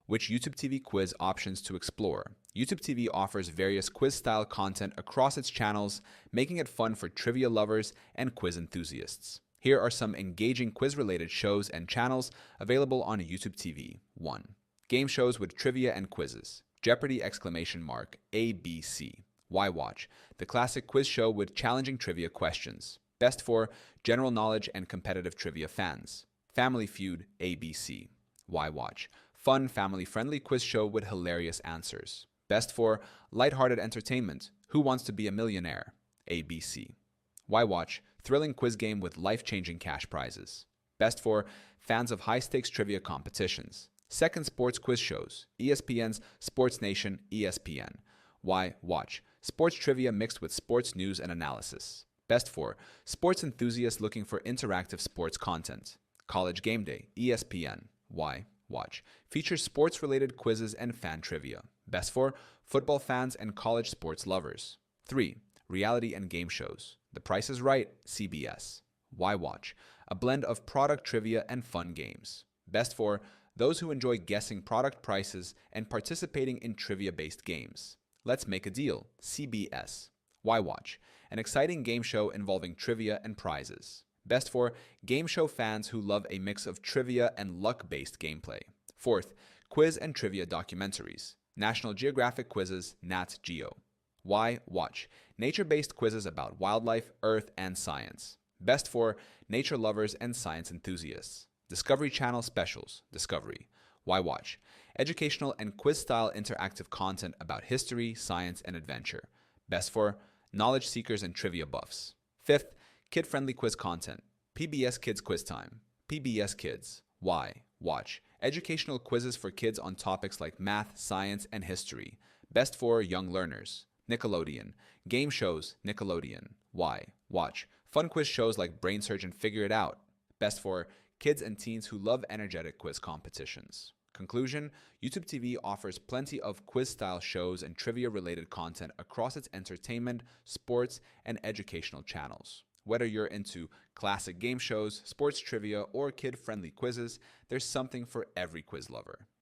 Which YouTube TV quiz options to explore? YouTube TV offers various quiz-style content across its channels, making it fun for trivia lovers and quiz enthusiasts. Here are some engaging quiz-related shows and channels available on YouTube TV. 1. Game shows with trivia and quizzes. Jeopardy! ABC. Why watch? The classic quiz show with challenging trivia questions. Best for general knowledge and competitive trivia fans. Family Feud ABC. Why watch? Fun, family-friendly quiz show with hilarious answers. Best for lighthearted entertainment. Who Wants to Be a Millionaire? ABC. Why watch? Thrilling quiz game with life-changing cash prizes. Best for fans of high-stakes trivia competitions. Second sports quiz shows. ESPN's Sports Nation ESPN. Why watch? Sports trivia mixed with sports news and analysis. Best for sports enthusiasts looking for interactive sports content. College Game Day ESPN. Why watch? Features sports-related quizzes and fan trivia. Best for football fans and college sports lovers. 3. Reality and game shows. The Price is Right CBS. Why watch? A blend of product trivia and fun games. Best for those who enjoy guessing product prices and participating in trivia-based games. Let's Make a Deal CBS. Why watch? An exciting game show involving trivia and prizes. Best for game show fans who love a mix of trivia and luck-based gameplay. 4th, quiz and trivia documentaries. National Geographic quizzes, Nat Geo. Why watch? Nature-based quizzes about wildlife, earth, and science. Best for nature lovers and science enthusiasts. Discovery Channel specials, Discovery. Why watch? Educational and quiz-style interactive content about history, science, and adventure. Best for knowledge seekers and trivia buffs. 5th, kid-friendly quiz content. PBS Kids Quiz Time. PBS Kids. Why watch? Educational quizzes for kids on topics like math, science, and history. Best for young learners. Nickelodeon. Game shows, Nickelodeon. Why watch? Fun quiz shows like Brain Surgeon Figure It Out. Best for kids and teens who love energetic quiz competitions. Conclusion, YouTube TV offers plenty of quiz-style shows and trivia-related content across its entertainment, sports, and educational channels. Whether you're into classic game shows, sports trivia, or kid-friendly quizzes, there's something for every quiz lover.